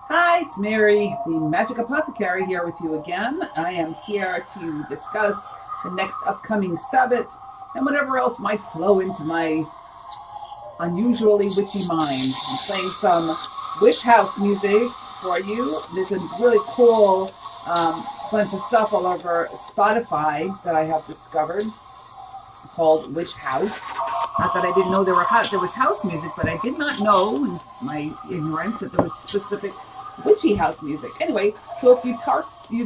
Hi, it's Mary, the Magic Apothecary, here with you again. I am here to discuss the next upcoming Sabbat and whatever else might flow into my unusually witchy mind. I'm playing some witch house music for you. There's a really cool bunch of stuff all over Spotify that I have discovered called Witch House. Not that I didn't know there was house music, but I did not know, in my ignorance, that there was specific witchy house music. Anyway, so if you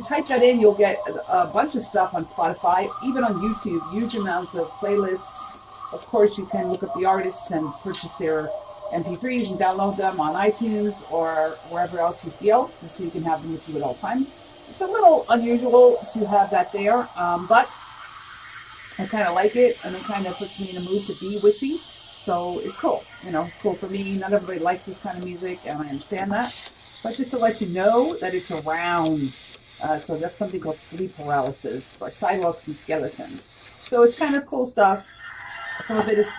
type that in, you'll get a bunch of stuff on Spotify, even on YouTube, huge amounts of playlists. Of course, you can look up the artists and purchase their MP3s and download them on iTunes or wherever else you feel, so you can have them with you at all times. It's a little unusual to have that there, but I kind of like it, and it kind of puts me in a mood to be witchy. So it's cool. It's cool for me. Not everybody likes this kind of music, and I understand that. But just to let you know that it's around. So that's something called sleep paralysis, or sidewalks and skeletons. So it's kind of cool stuff. Some of it is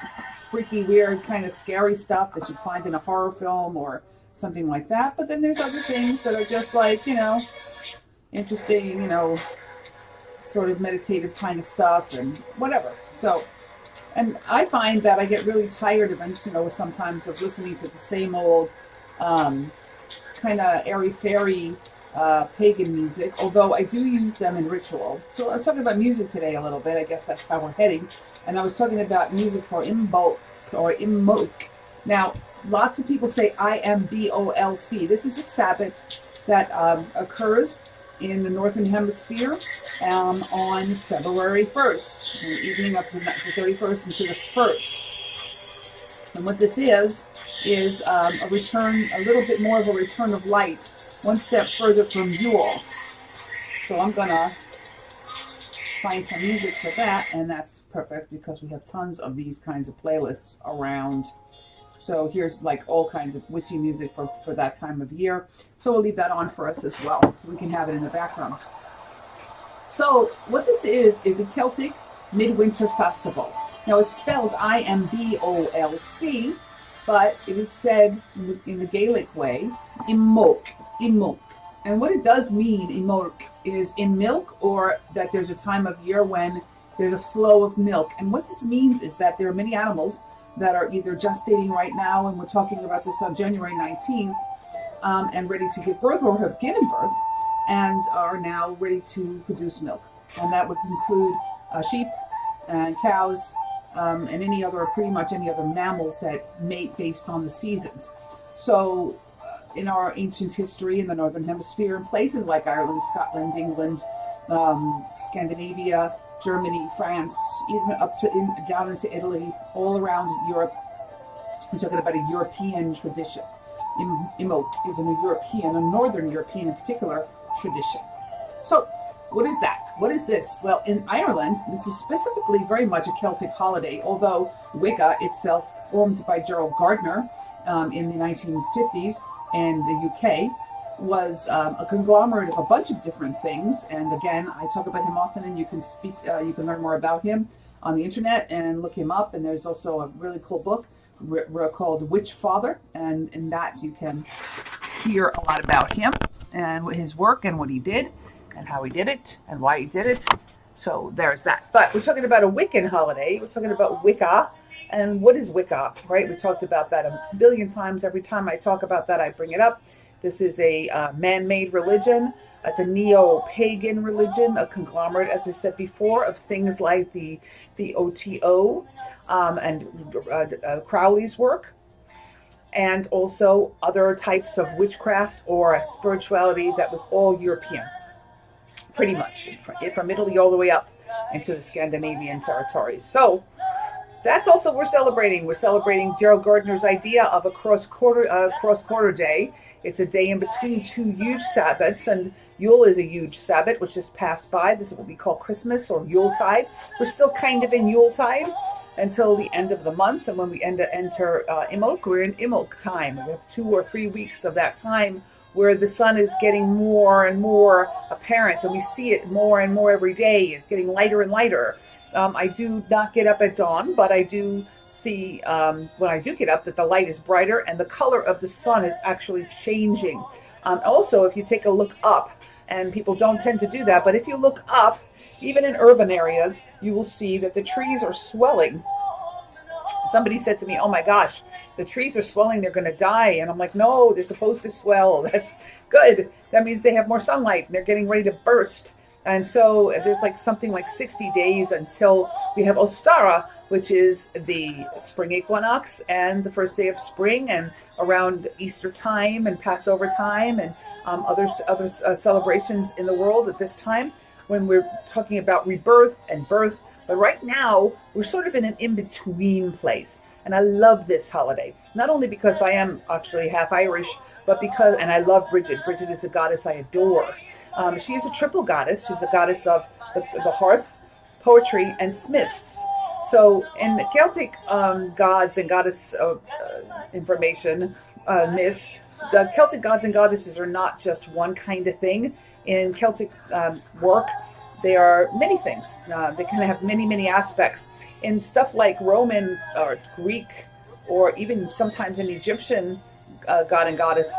freaky, weird, kind of scary stuff that you'd find in a horror film or something like that. But then there's other things that are just like, interesting, sort of meditative kind of stuff and whatever. So, and I find that I get really tired of, sometimes of listening to the same old kind of airy-fairy pagan music, although I do use them in ritual. So I'm talking about music today a little bit. I guess that's how we're heading. And I was talking about music for IMBOLC or IMBOLC. Now, lots of people say IMBOLC. This is a Sabbat that occurs in the Northern Hemisphere on February 1st, the evening up to the 31st into the 1st. And what this is a return, a little bit more of a return of light, one step further from Yule. So I'm going to find some music for that, and that's perfect because we have tons of these kinds of playlists around. So here's like all kinds of witchy music for that time of year. So we'll leave that on for us as well. We can have it in the background. So what this is a Celtic midwinter festival. Now it's spelled IMBOLC, but it is said in the Gaelic way, Imbolc, Imbolc. And what it does mean, Imbolc, is in milk, or that there's a time of year when there's a flow of milk. And what this means is that there are many animals that are either gestating right now, and we're talking about this on January 19th, and ready to give birth or have given birth, and are now ready to produce milk. And that would include sheep and cows, and pretty much any other mammals that mate based on the seasons. So in our ancient history in the Northern Hemisphere, in places like Ireland, Scotland, England, Scandinavia, Germany, France, even up to down into Italy, all around Europe. I'm talking about a European tradition. Imbolc is a European, a Northern European in particular, tradition. So what is that? What is this? Well, in Ireland, this is specifically very much a Celtic holiday, although Wicca itself, formed by Gerald Gardner in the 1950s in the UK, was a conglomerate of a bunch of different things. And again, I talk about him often, and you can learn more about him on the internet and look him up. And there's also a really cool book called Witch Father, and in that you can hear a lot about him and his work and what he did and how he did it and why he did it. So there's that. But we're talking about a Wiccan holiday. We're talking about Wicca. And what is Wicca, right? We talked about that a billion times. Every time I talk about that, I bring it up. This is a man-made religion. It's a neo-pagan religion, a conglomerate, as I said before, of things like the OTO and Crowley's work, and also other types of witchcraft or spirituality that was all European, pretty much, from Italy all the way up into the Scandinavian territories. So that's also we're celebrating. We're celebrating Gerald Gardner's idea of a cross-quarter day. It's a day in between two huge Sabbats, and Yule is a huge Sabbat, which just passed by. This is what we call Christmas or Yuletide. We're still kind of in Yuletide until the end of the month, and when we enter Imbolc, we're in Imbolc time. We have 2 or 3 weeks of that time where the sun is getting more and more apparent, and we see it more and more every day. It's getting lighter and lighter. I do not get up at dawn, but I do see when I do get up that the light is brighter and the color of the sun is actually changing. Also, if you take a look up, and people don't tend to do that, but if you look up, even in urban areas, you will see that the trees are swelling. Somebody said to me, oh my gosh, the trees are swelling, they're going to die. And I'm like, no, they're supposed to swell. That's good. That means they have more sunlight and they're getting ready to burst. And so there's like something like 60 days until we have Ostara, which is the spring equinox and the first day of spring, and around Easter time and Passover time and other celebrations in the world at this time when we're talking about rebirth and birth. But right now, we're sort of in an in-between place. And I love this holiday, not only because I am actually half Irish, but because, and I love Brigid. Brigid is a goddess I adore. She is a triple goddess. She's the goddess of the hearth, poetry, and smiths. So in the Celtic gods and goddess information, myth, the Celtic gods and goddesses are not just one kind of thing. In Celtic work, they are many things. They kind of have many, many aspects. In stuff like Roman or Greek, or even sometimes in Egyptian god and goddess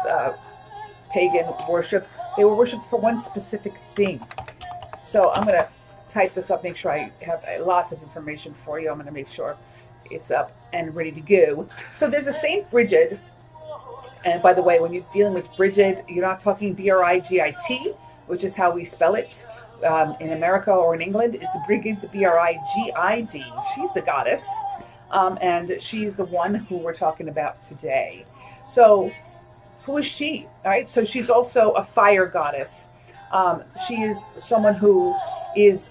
pagan worship, they were worshipped for one specific thing. So I'm going to type this up, make sure I have lots of information for you. I'm going to make sure it's up and ready to go. So there's a Saint Brigid. And by the way, when you're dealing with Brigid, you're not talking Brigit, which is how we spell it. In America or in England, it's Brigid, Brigid. She's the goddess, and she's the one who we're talking about today. So who is she? All right, so she's also a fire goddess. She is someone who is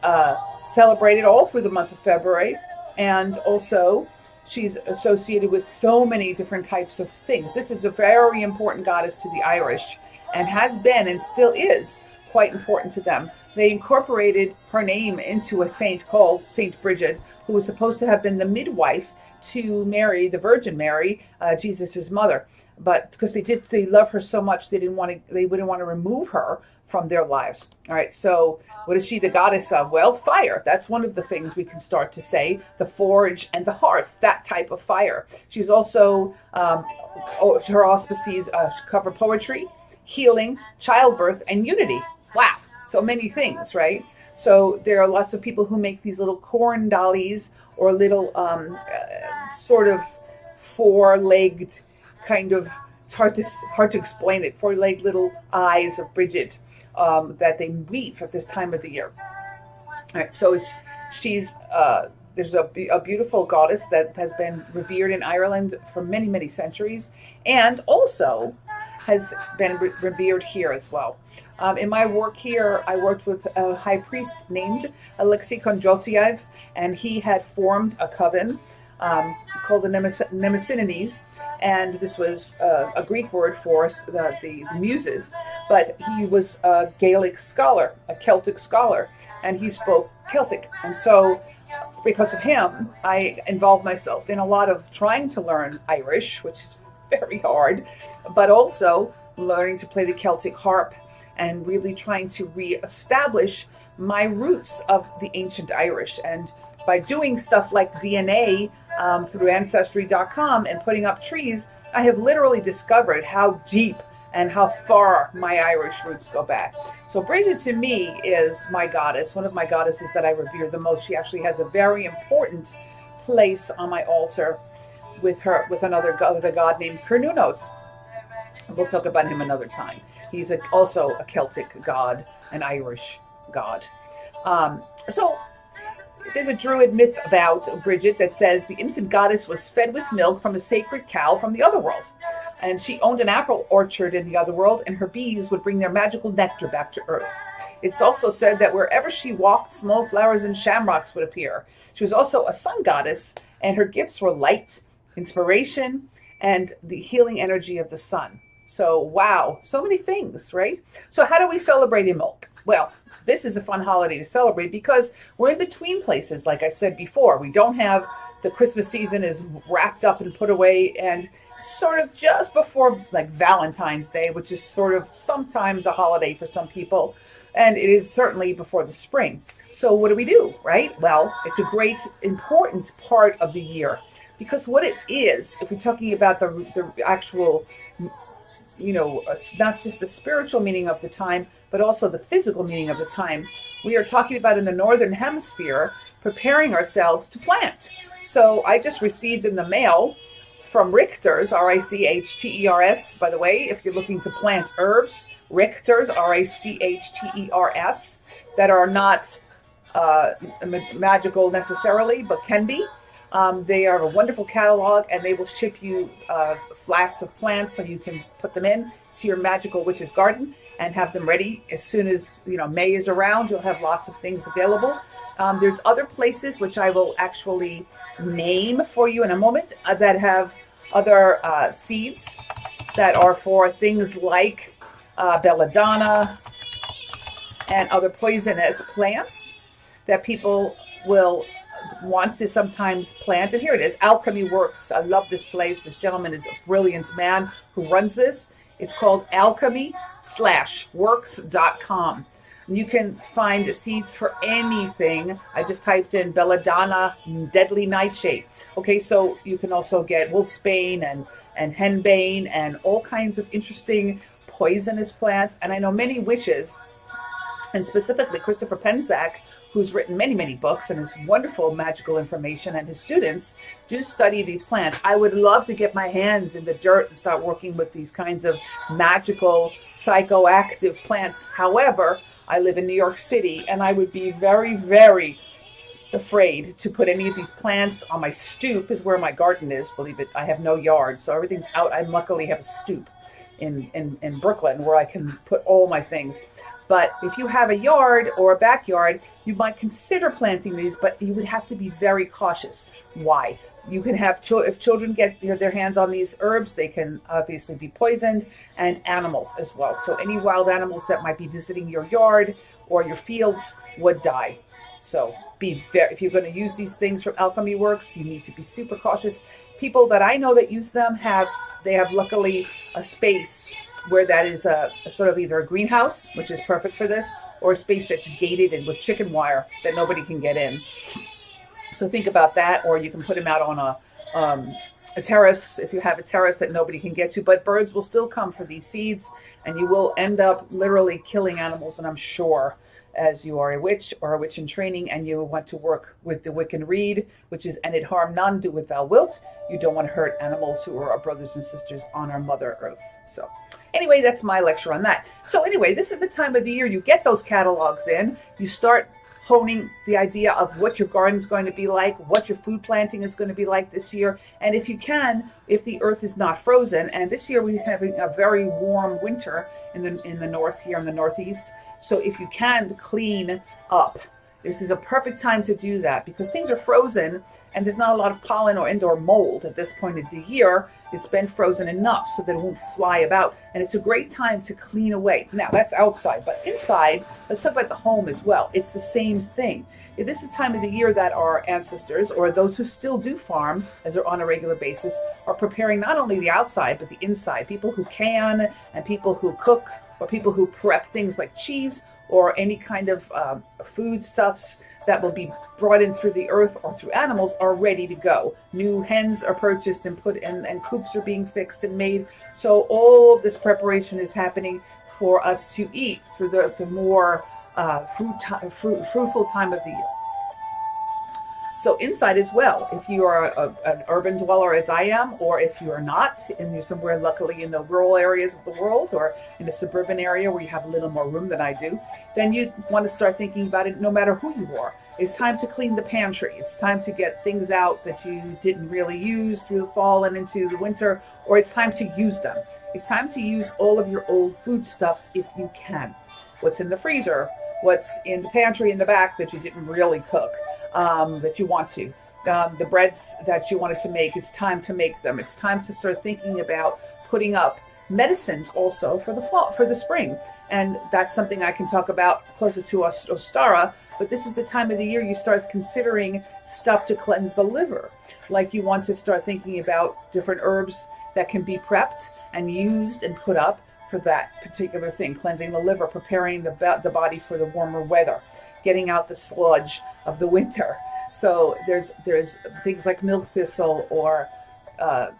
celebrated all through the month of February, and also she's associated with so many different types of things. This is a very important goddess to the Irish, and has been and still is quite important to them. They incorporated her name into a saint called Saint Brigid, who was supposed to have been the midwife to Mary, the Virgin Mary, Jesus's mother. But because they love her so much, they wouldn't want to remove her from their lives. All right. So what is she the goddess of? Well, fire. That's one of the things we can start to say. The forge and the hearth, that type of fire. She's also, her auspices cover poetry, healing, childbirth, and unity. Wow. So many things, right? So there are lots of people who make these little corn dollies or little sort of four-legged kind of, it's hard to explain it, four-legged little eyes of Brigid that they weave at this time of the year. All right, so she's there's a beautiful goddess that has been revered in Ireland for many, many centuries, and also has been revered here as well. In my work here, I worked with a high priest named Alexei Kondrotiev, and he had formed a coven called the Nemesinides, and this was a Greek word for the muses, but he was a Gaelic scholar, a Celtic scholar, and he spoke Celtic. And so because of him, I involved myself in a lot of trying to learn Irish, which is very hard, but also learning to play the Celtic harp and really trying to reestablish my roots of the ancient Irish. And by doing stuff like DNA through Ancestry.com and putting up trees, I have literally discovered how deep and how far my Irish roots go back. So Brigid to me is my goddess, one of my goddesses that I revere the most. She actually has a very important place on my altar with another god named Cernunnos. We'll talk about him another time. He's also a Celtic god, an Irish god. So there's a Druid myth about Brigid that says the infant goddess was fed with milk from a sacred cow from the otherworld. And she owned an apple orchard in the otherworld, and her bees would bring their magical nectar back to earth. It's also said that wherever she walked, small flowers and shamrocks would appear. She was also a sun goddess, and her gifts were light, inspiration, and the healing energy of the sun. So, wow, so many things, right? So how do we celebrate Imbolc? Well, this is a fun holiday to celebrate because we're in between places, like I said before. We don't have the Christmas season is wrapped up and put away, and sort of just before like Valentine's Day, which is sort of sometimes a holiday for some people, and it is certainly before the spring. So what do we do, right? Well, it's a great, important part of the year, because what it is, if we're talking about the actual not just the spiritual meaning of the time, but also the physical meaning of the time. We are talking about in the Northern Hemisphere, preparing ourselves to plant. So I just received in the mail from Richter's, Richters, by the way, if you're looking to plant herbs, Richter's, Richters, that are not magical necessarily, but can be. They are a wonderful catalog, and they will ship you flats of plants so you can put them in to your magical witch's garden and have them ready as soon as May is around. You'll have lots of things available. There's other places which I will actually name for you in a moment that have other seeds that are for things like belladonna and other poisonous plants that people will want to sometimes plant. And here it is, Alchemy Works. I love this place. This gentleman is a brilliant man who runs this. It's called alchemy-works.com. You can find seeds for anything. I just typed in belladonna, deadly nightshade. Okay, so you can also get wolfsbane and henbane and all kinds of interesting poisonous plants. And I know many witches, and specifically Christopher Penczak, who's written many, many books and has wonderful magical information, and his students do study these plants. I would love to get my hands in the dirt and start working with these kinds of magical, psychoactive plants. However, I live in New York City, and I would be very, very afraid to put any of these plants on my stoop, is where my garden is. Believe it, I have no yard, so everything's out. I luckily have a stoop in Brooklyn where I can put all my things. But if you have a yard or a backyard, you might consider planting these, but you would have to be very cautious. Why? You can have, if children get their hands on these herbs, they can obviously be poisoned, and animals as well. So any wild animals that might be visiting your yard or your fields would die. So if you're going to use these things from Alchemy Works, you need to be super cautious. People that I know that use them have luckily a space where that is a sort of either a greenhouse, which is perfect for this, or a space that's gated and with chicken wire that nobody can get in. So think about that, or you can put them out on a terrace if you have a terrace that nobody can get to. But birds will still come for these seeds, and you will end up literally killing animals. And I'm sure, as you are a witch or a witch in training, and you want to work with the Wiccan Rede, which is "and it harm none, do what thou wilt." You don't want to hurt animals who are our brothers and sisters on our Mother Earth. So anyway, that's my lecture on that. So anyway, this is the time of the year you get those catalogs in. You start honing the idea of what your garden's going to be like, what your food planting is going to be like this year. And if you can, if the earth is not frozen, and this year we're having a very warm winter in the north here in the Northeast. So if you can clean up, this is a perfect time to do that, because things are frozen and there's not a lot of pollen or indoor mold at this point of the year. It's been frozen enough so that it won't fly about, and it's a great time to clean away. Now that's outside, but inside, let's talk about the home as well. It's the same thing. This is time of the year that our ancestors, or those who still do farm as they're on a regular basis, are preparing not only the outside but the inside. People who can, and people who cook, or people who prep things like cheese or any kind of foodstuffs that will be brought in through the earth or through animals are ready to go. New hens are purchased and put in, and coops are being fixed and made. So all of this preparation is happening for us to eat through the more fruitful time of the year. So inside as well, if you are an urban dweller as I am, or if you are not, and you're somewhere luckily in the rural areas of the world, or in a suburban area where you have a little more room than I do, then you want to start thinking about it no matter who you are. It's time to clean the pantry. It's time to get things out that you didn't really use through the fall and into the winter, or it's time to use them. It's time to use all of your old foodstuffs if you can. What's in the freezer, what's in the pantry in the back that you didn't really cook, that you want to. The breads that you wanted to make, it's time to make them. It's time to start thinking about putting up medicines also for the fall, for the spring. And that's something I can talk about closer to Ostara, but this is the time of the year you start considering stuff to cleanse the liver. Like you want to start thinking about different herbs that can be prepped and used and put up for that particular thing, cleansing the liver, preparing the body for the warmer weather, getting out the sludge of the winter. So there's things like milk thistle or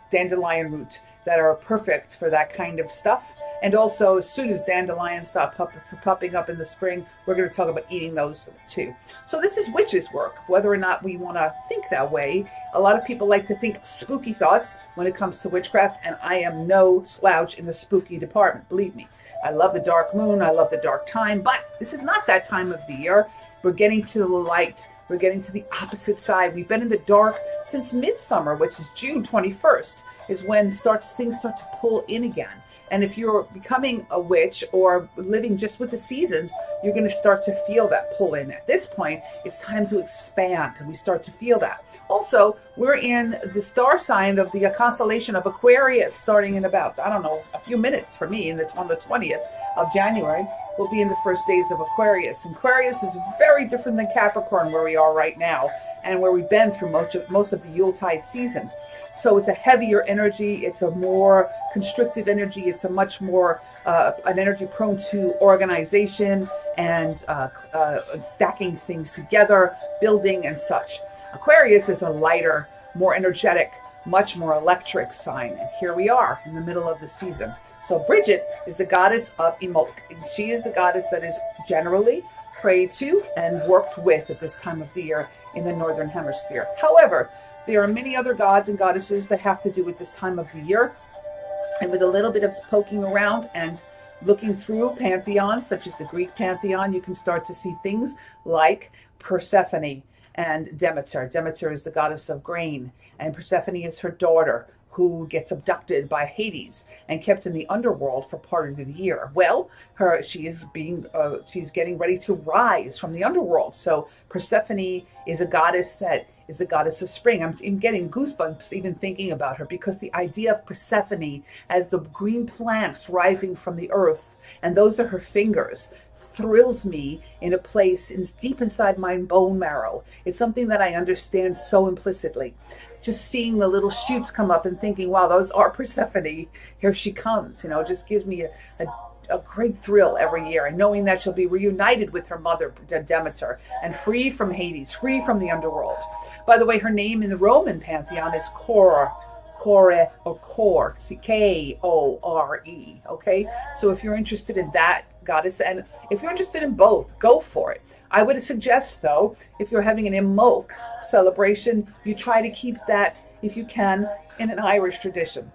dandelion root that are perfect for that kind of stuff. And also, as soon as dandelions stop popping up in the spring, we're going to talk about eating those too. So this is witches' work, whether or not we want to think that way. A lot of people like to think spooky thoughts when it comes to witchcraft, and I am no slouch in the spooky department, believe me. I love the dark moon, I love the dark time, but this is not that time of the year. We're getting to the light. We're getting to the opposite side. We've been in the dark since midsummer, which is June 21st, is when things start to pull in again. And if you're becoming a witch or living just with the seasons, you're going to start to feel that pull in. At this point, it's time to expand, and we start to feel that. Also, we're in the star sign of the constellation of Aquarius, starting in about, I don't know, a few minutes for me, and it's on the 20th of January. We'll be in the first days of Aquarius. And Aquarius is very different than Capricorn, where we are right now, and where we've been through most of the Yuletide season. So it's a heavier energy. It's a more constrictive energy. It's a much more an energy prone to organization and stacking things together, building and such. Aquarius is a lighter, more energetic, much more electric sign. And here we are in the middle of the season. So Brigid is the goddess of IMBOLC. She is the goddess that is generally prayed to and worked with at this time of the year in the Northern Hemisphere. However, there are many other gods and goddesses that have to do with this time of the year. And with a little bit of poking around and looking through pantheons, such as the Greek pantheon, you can start to see things like Persephone and Demeter. Demeter is the goddess of grain, and Persephone is her daughter, who gets abducted by Hades and kept in the underworld for part of the year. Well, she's getting ready to rise from the underworld. So Persephone is a goddess that is the goddess of spring. I'm getting goosebumps even thinking about her, because the idea of Persephone as the green plants rising from the earth, and those are her fingers, thrills me in a place deep inside my bone marrow. It's something that I understand so implicitly. Just seeing the little shoots come up and thinking, wow, those are Persephone. Here she comes. Just gives me a great thrill every year. And knowing that she'll be reunited with her mother, Demeter, and free from Hades, free from the underworld. By the way, her name in the Roman pantheon is Core, or Core, K-O-R-E. Okay? So if you're interested in that goddess, and if you're interested in both, go for it. I would suggest, though, if you're having an IMBOLC celebration, you try to keep that, if you can, in an Irish tradition.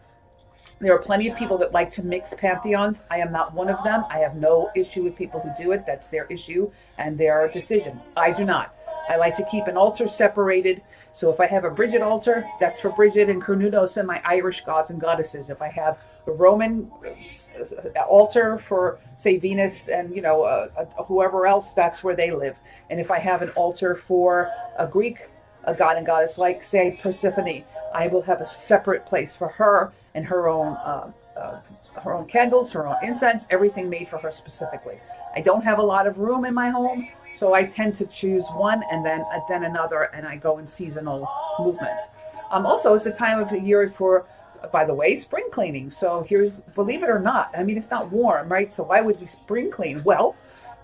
There are plenty of people that like to mix pantheons. I am not one of them. I have no issue with people who do it. That's their issue and their decision. I do not. I like to keep an altar separated. So if I have a Brigid altar, that's for Brigid and Cernunnos and my Irish gods and goddesses. If I have a Roman altar for, say, Venus and, whoever else, that's where they live. And if I have an altar for a Greek god and goddess, like, say, Persephone, I will have a separate place for her and her own candles, her own incense, everything made for her specifically. I don't have a lot of room in my home, so I tend to choose one and then another, and I go in seasonal movement. Also, it's a time of the year for, by the way, spring cleaning. So here's, believe it or not, it's not warm, right? So why would we spring clean? Well,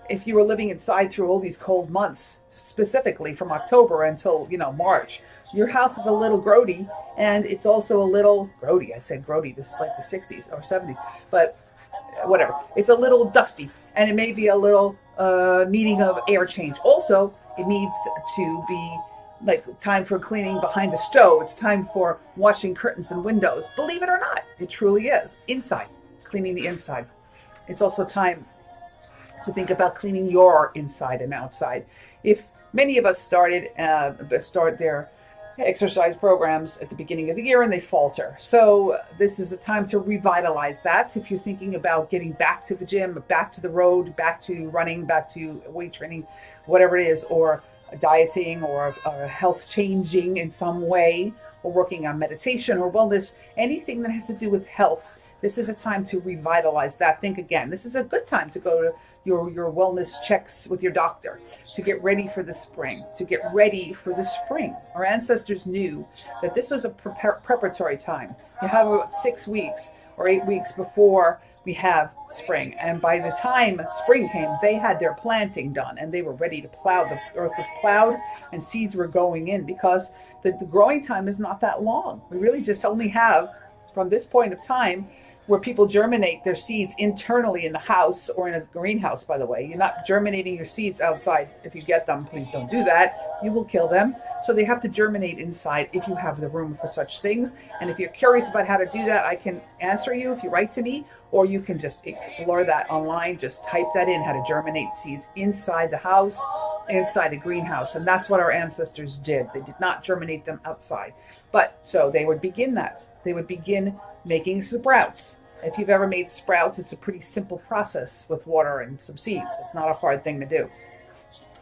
if you were living inside through all these cold months, specifically from October until, March, your house is a little grody, and it's also a little grody. I said grody. This is like the 60s or 70s, but whatever. It's a little dusty, and it may be a little needing of air change. Also, it needs to be like time for cleaning behind the stove. It's time for washing curtains and windows. Believe it or not, it truly is. Inside, cleaning the inside. It's also time to think about cleaning your inside and outside. If many of us start their exercise programs at the beginning of the year and they falter. So this is a time to revitalize that. If you're thinking about getting back to the gym, back to the road, back to running, back to weight training, whatever it is, or dieting or health changing in some way, or working on meditation or wellness, anything that has to do with health, this is a time to revitalize that. Think again. This is a good time to go to your wellness checks with your doctor, to get ready for the spring, Our ancestors knew that this was a preparatory time. You have about 6 weeks or 8 weeks before we have spring. And by the time spring came, they had their planting done and they were ready to plow. The earth was plowed and seeds were going in, because the growing time is not that long. We really just only have from this point of time where people germinate their seeds internally in the house or in a greenhouse, by the way. You're not germinating your seeds outside. If you get them, please don't do that. You will kill them. So they have to germinate inside if you have the room for such things. And if you're curious about how to do that, I can answer you if you write to me, or you can just explore that online. Just type that in, how to germinate seeds inside the house, inside a greenhouse. And that's what our ancestors did. They did not germinate them outside. But so they would begin that. They would begin making sprouts. If you've ever made sprouts, it's a pretty simple process with water and some seeds. It's not a hard thing to do.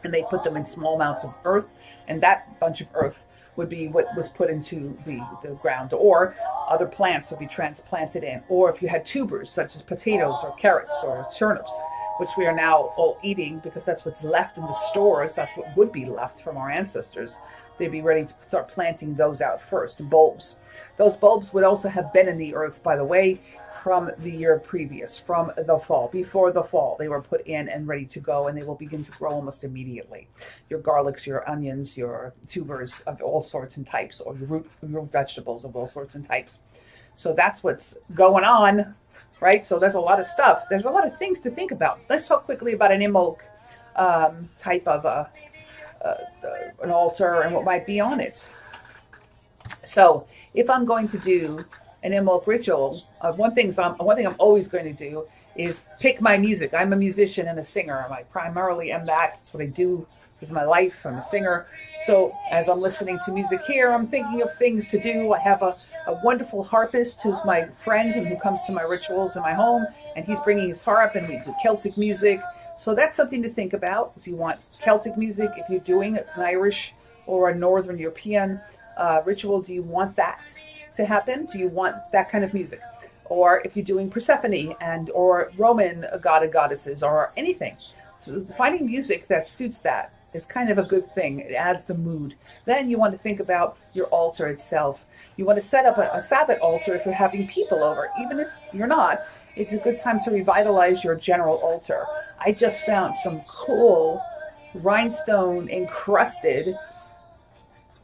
And they put them in small amounts of earth, and that bunch of earth would be what was put into the ground, or other plants would be transplanted in. Or if you had tubers such as potatoes or carrots or turnips, which we are now all eating because that's what's left in the stores, that's what would be left from our ancestors, they'd be ready to start planting those out first, bulbs. Those bulbs would also have been in the earth, by the way, from the year previous, from the fall. Before the fall, they were put in and ready to go, and they will begin to grow almost immediately. Your garlics, your onions, your tubers of all sorts and types, or your root vegetables of all sorts and types. So that's what's going on, right? So there's a lot of stuff. There's a lot of things to think about. Let's talk quickly about an Imbolc type of an altar and what might be on it. So if I'm going to do an Imbolc ritual, one thing I'm always going to do is pick my music. I'm a musician and a singer. I primarily am that. That's what I do with my life. I'm a singer. So as I'm listening to music here, I'm thinking of things to do. I have a wonderful harpist who's my friend and who comes to my rituals in my home, and he's bringing his harp, and we do Celtic music. So that's something to think about. Do you want Celtic music? If you're doing an Irish or a Northern European ritual, do you want that to happen? Do you want that kind of music? Or if you're doing Persephone or Roman god and goddesses or anything, so finding music that suits that is kind of a good thing. It adds the mood. Then you want to think about your altar itself. You want to set up a Sabbat altar if you're having people over. Even if you're not, it's a good time to revitalize your general altar. I just found some cool rhinestone encrusted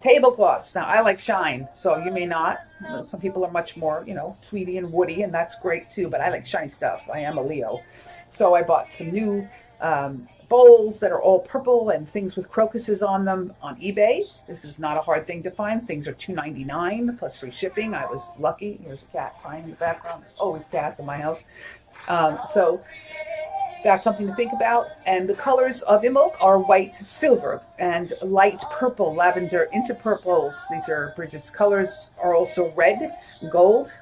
tablecloths. Now, I like shine, so you may not. Some people are much more, tweedy and woody, and that's great too, but I like shiny stuff. I am a Leo. So I bought some new bowls that are all purple and things with crocuses on them on eBay. This is not a hard thing to find. Things are $2.99 plus free shipping. I was lucky. Here's a cat crying in the background. There's always cats in my house. So that's something to think about. And the colors of Imbolc are white, silver, and light purple, lavender into purples. These are Brigid's colors. Are also red, gold,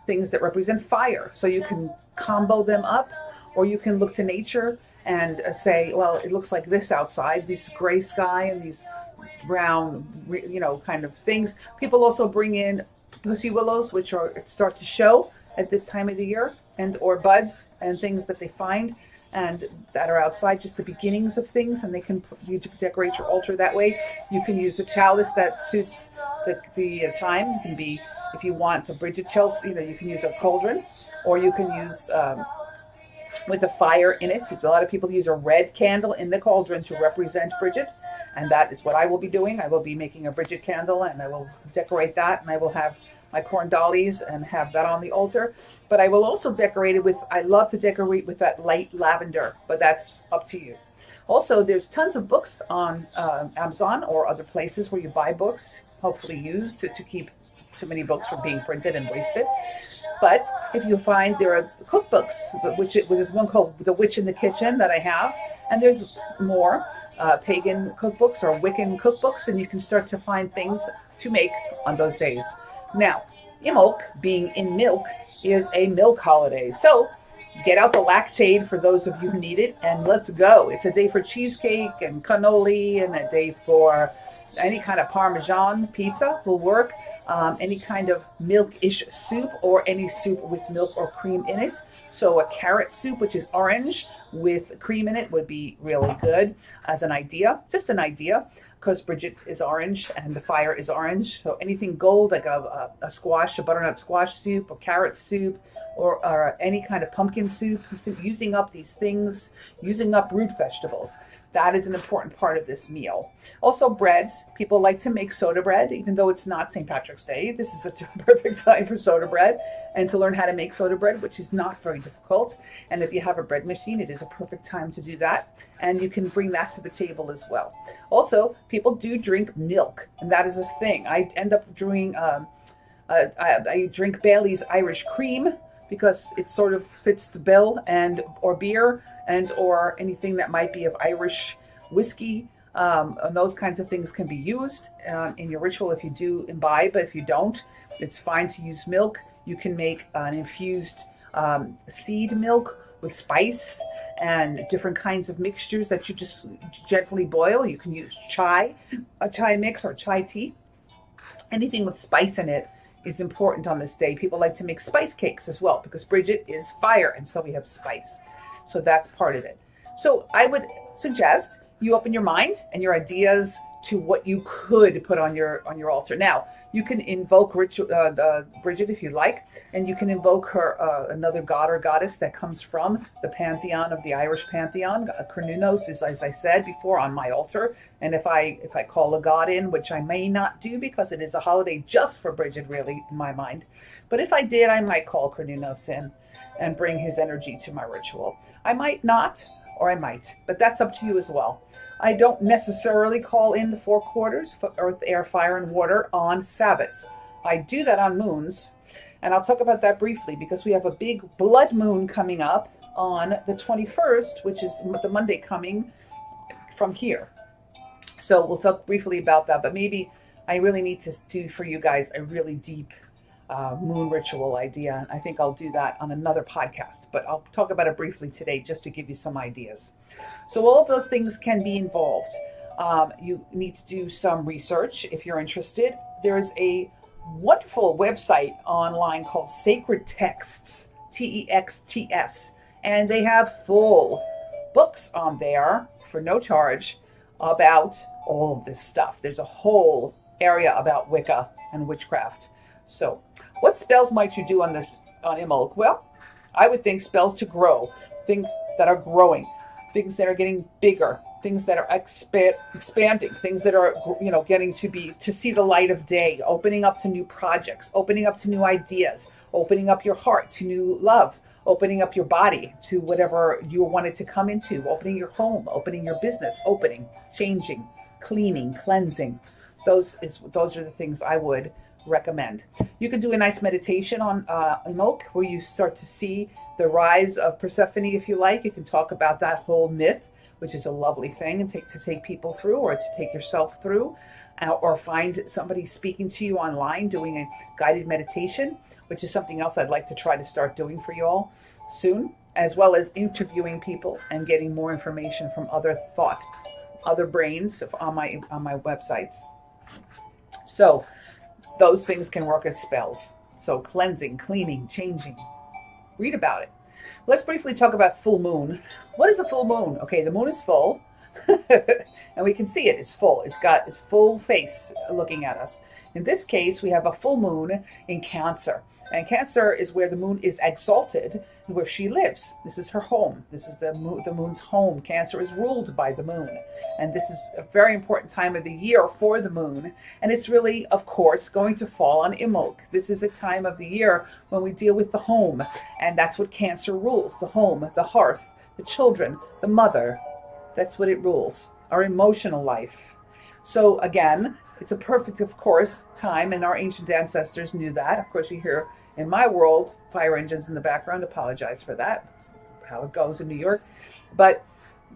things that represent fire. So you can combo them up, or you can look to nature and say, well, it looks like this outside, this gray sky and these brown, kind of things. People also bring in pussy willows, which start to show at this time of the year, or buds and things that they find and that are outside, just the beginnings of things, and you decorate your altar that way. You can use a chalice that suits the time. It can be, if you want a Brigid chalice, you can use a cauldron, or you can use with a fire in it. A lot of people use a red candle in the cauldron to represent Brigid, and that is what I will be doing. I will be making a Brigid candle, and I will decorate that, and I will have my corn dollies and have that on the altar. But I will also decorate it I love to decorate with that light lavender, but that's up to you. Also, there's tons of books on Amazon or other places where you buy books, hopefully used to keep too many books from being printed and wasted. But if you find there are cookbooks, there's one called The Witch in the Kitchen that I have, and there's more pagan cookbooks or Wiccan cookbooks, and you can start to find things to make on those days. Now, Imbolc, being in milk, is a milk holiday. So get out the lactate for those of you who need it, and let's go. It's a day for cheesecake and cannoli, and a day for any kind of Parmesan pizza will work. Any kind of milk-ish soup, or any soup with milk or cream in it. So a carrot soup, which is orange with cream in it, would be really good as an idea. Just an idea, because Brigid is orange and the fire is orange. So anything gold, like a squash, a butternut squash soup, or carrot soup, or any kind of pumpkin soup, using up these things, using up root vegetables. That is an important part of this meal. Also breads. People like to make soda bread, even though it's not St. Patrick's Day. This is a perfect time for soda bread and to learn how to make soda bread, which is not very difficult. And if you have a bread machine, it is a perfect time to do that. And you can bring that to the table as well. Also, people do drink milk, and that is a thing. I end up doing, I drink Bailey's Irish cream because it sort of fits the bill, or beer, or anything that might be of Irish whiskey. And those kinds of things can be used in your ritual if you do imbibe, but if you don't, it's fine to use milk. You can make an infused seed milk with spice and different kinds of mixtures that you just gently boil. You can use chai, a chai mix or chai tea. Anything with spice in it is important on this day. People like to make spice cakes as well because Brigid is fire, and so we have spice. So that's part of it. So I would suggest you open your mind and your ideas to what you could put on your altar. Now, you can invoke Brigid if you like, and you can invoke her another god or goddess that comes from the pantheon of the Irish pantheon. Cernunnos is, as I said before, on my altar. And if I call a god in, which I may not do because it is a holiday just for Brigid, really, in my mind. But if I did, I might call Cernunnos in and bring his energy to my ritual. I might not, or I might, but that's up to you as well. I don't necessarily call in the 4 quarters for earth, air, fire, and water on Sabbats. I do that on moons, and I'll talk about that briefly because we have a big blood moon coming up on the 21st, which is the Monday coming from here. So we'll talk briefly about that, but maybe I really need to do for you guys a really deep moon ritual idea. I think I'll do that on another podcast, but I'll talk about it briefly today just to give you some ideas. So all of those things can be involved. You need to do some research if you're interested. There's a wonderful website online called Sacred Texts, TEXTS, and they have full books on there for no charge about all of this stuff. There's a whole area about Wicca and witchcraft. So what spells might you do on IMBOLC? Well, I would think spells to grow, things that are growing, things that are getting bigger, things that are expanding, things that are, getting to see the light of day, opening up to new projects, opening up to new ideas, opening up your heart to new love, opening up your body to whatever you wanted to come into, opening your home, opening your business, changing, cleaning, cleansing. Those are the things I would recommend. You can do a nice meditation on IMBOLC where you start to see the rise of Persephone if you like. You can talk about that whole myth, which is a lovely thing and to take people through or to take yourself through, or find somebody speaking to you online doing a guided meditation, which is something else I'd like to try to start doing for you all soon, as well as interviewing people and getting more information from other brains on my websites. So those things can work as spells. So cleansing, cleaning, changing. Read about it. Let's briefly talk about full moon. What is a full moon? Okay, the moon is full. And we can see it. It's full. It's got its full face looking at us. In this case, we have a full moon in Cancer. And Cancer is where the moon is exalted, where she lives. This is her home. This is the moon's home. Cancer is ruled by the moon. And this is a very important time of the year for the moon. And it's really, of course, going to fall on IMBOLC. This is a time of the year when we deal with the home. And that's what Cancer rules. The home, the hearth, the children, the mother. That's what it rules. Our emotional life. So again, it's a perfect, of course, time, and our ancient ancestors knew that. Of course, you hear in my world fire engines in the background. Apologize for that. That's how it goes in New York. But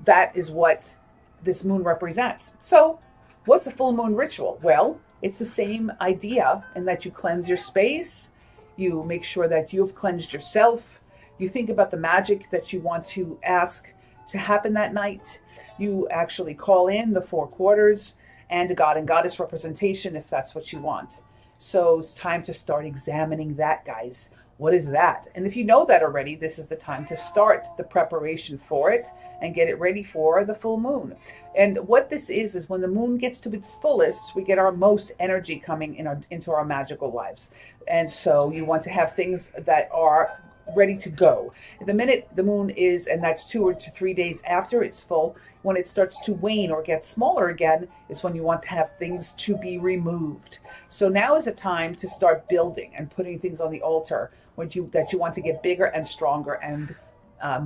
that is what this moon represents. So what's a full moon ritual? Well, it's the same idea in that you cleanse your space. You make sure that you've cleansed yourself. You think about the magic that you want to ask to happen that night. You actually call in the 4 quarters and a god and goddess representation if that's what you want. So it's time to start examining that, guys. What is that? And if you know that already, this is the time to start the preparation for it and get it ready for the full moon. And what this is when the moon gets to its fullest, we get our most energy coming into our magical lives. And so you want to have things that are ready to go. The minute the moon is, and that's 2 to 3 days after it's full, when it starts to wane or get smaller again, is when you want to have things to be removed. So now is a time to start building and putting things on the altar that you want to get bigger and stronger and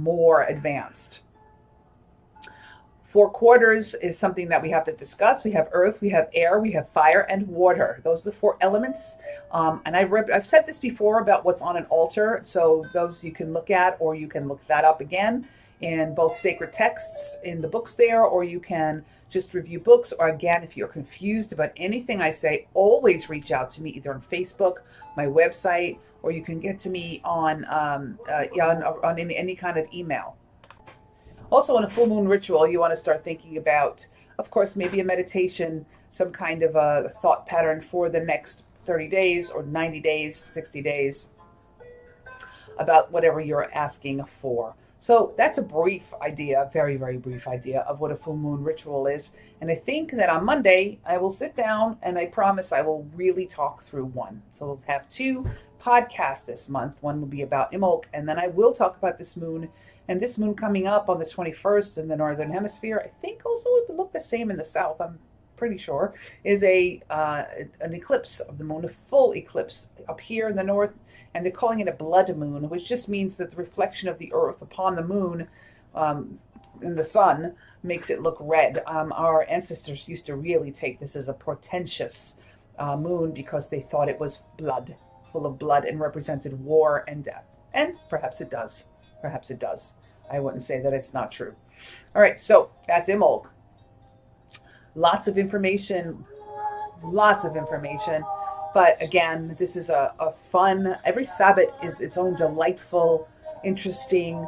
more advanced. 4 quarters is something that we have to discuss. We have earth, we have air, we have fire, and water. Those are the 4 elements. And I've said this before about what's on an altar. So those you can look at, or you can look that up again in both sacred texts in the books there, or you can just review books. Or again, if you're confused about anything I say, always reach out to me either on Facebook, my website, or you can get to me on any kind of email. Also, in a full moon ritual, you want to start thinking about, of course, maybe a meditation, some kind of a thought pattern for the next 30 days or 90 days, 60 days, about whatever you're asking for. So that's a brief idea, very, very brief idea of what a full moon ritual is. And I think that on Monday, I will sit down and I promise I will really talk through one. So we'll have 2 podcasts this month. One will be about Imbolc, and then I will talk about this moon. And this moon coming up on the 21st in the Northern Hemisphere, I think also it would look the same in the South, I'm pretty sure, is an eclipse of the moon, a full eclipse up here in the North. And they're calling it a blood moon, which just means that the reflection of the Earth upon the moon and the sun makes it look red. Our ancestors used to really take this as a portentous moon because they thought it was blood, full of blood, and represented war and death. And perhaps it does. Perhaps it does. I wouldn't say that it's not true. All right, so that's Imbolc. Lots of information. But again, this is a fun, every Sabbat is its own delightful, interesting,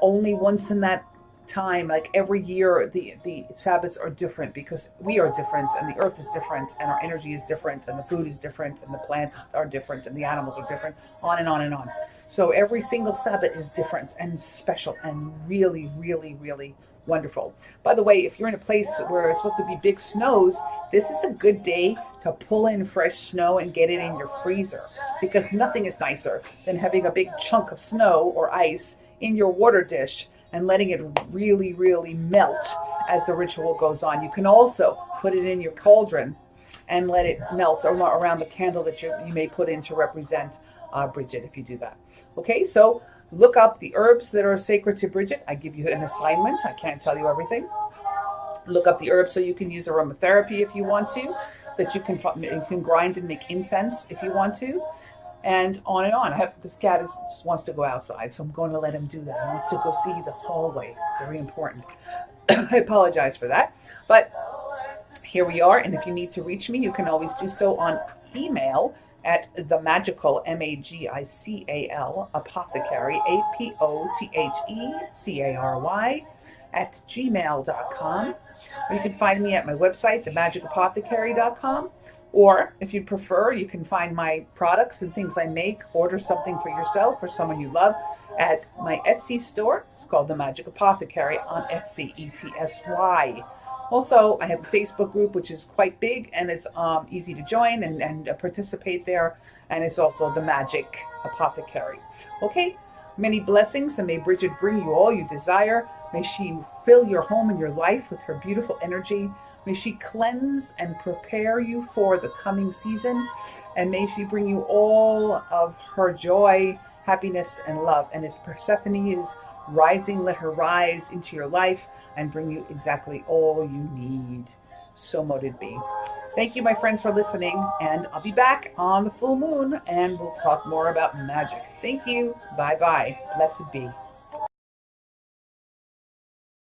only once in that time, like every year, the Sabbats are different because we are different and the earth is different and our energy is different and the food is different and the plants are different and the animals are different, on and on and on. So every single Sabbat is different and special and really, really, really wonderful. By the way, if you're in a place where it's supposed to be big snows, this is a good day to pull in fresh snow and get it in your freezer, because nothing is nicer than having a big chunk of snow or ice in your water dish and letting it really, really melt as the ritual goes on. You can also put it in your cauldron and let it melt around the candle that you may put in to represent Brigid, if you do that. Okay, so look up the herbs that are sacred to Brigid. I give you an assignment. I can't tell you everything. Look up the herbs so you can use aromatherapy if you want to, that you can grind and make incense if you want to, and on and on. This cat just wants to go outside, so I'm going to let him do that. He wants to go see the hallway. Very important. I apologize for that. But here we are, and if you need to reach me, you can always do so on email at the magical, MAGICAL, apothecary, APOTHECARY, at gmail.com. Or you can find me at my website, themagicapothecary.com. Or if you prefer, you can find my products and things I make, order something for yourself or someone you love at my Etsy store. It's called The Magic Apothecary on Etsy, ETSY. Also, I have a Facebook group, which is quite big, and it's easy to join and participate there. And it's also The Magic Apothecary. Okay, many blessings, and may Brigid bring you all you desire. May she fill your home and your life with her beautiful energy. May she cleanse and prepare you for the coming season. And may she bring you all of her joy, happiness, and love. And if Persephone is rising, let her rise into your life and bring you exactly all you need. So mote it be. Thank you, my friends, for listening. And I'll be back on the full moon and we'll talk more about magic. Thank you. Bye-bye. Blessed be.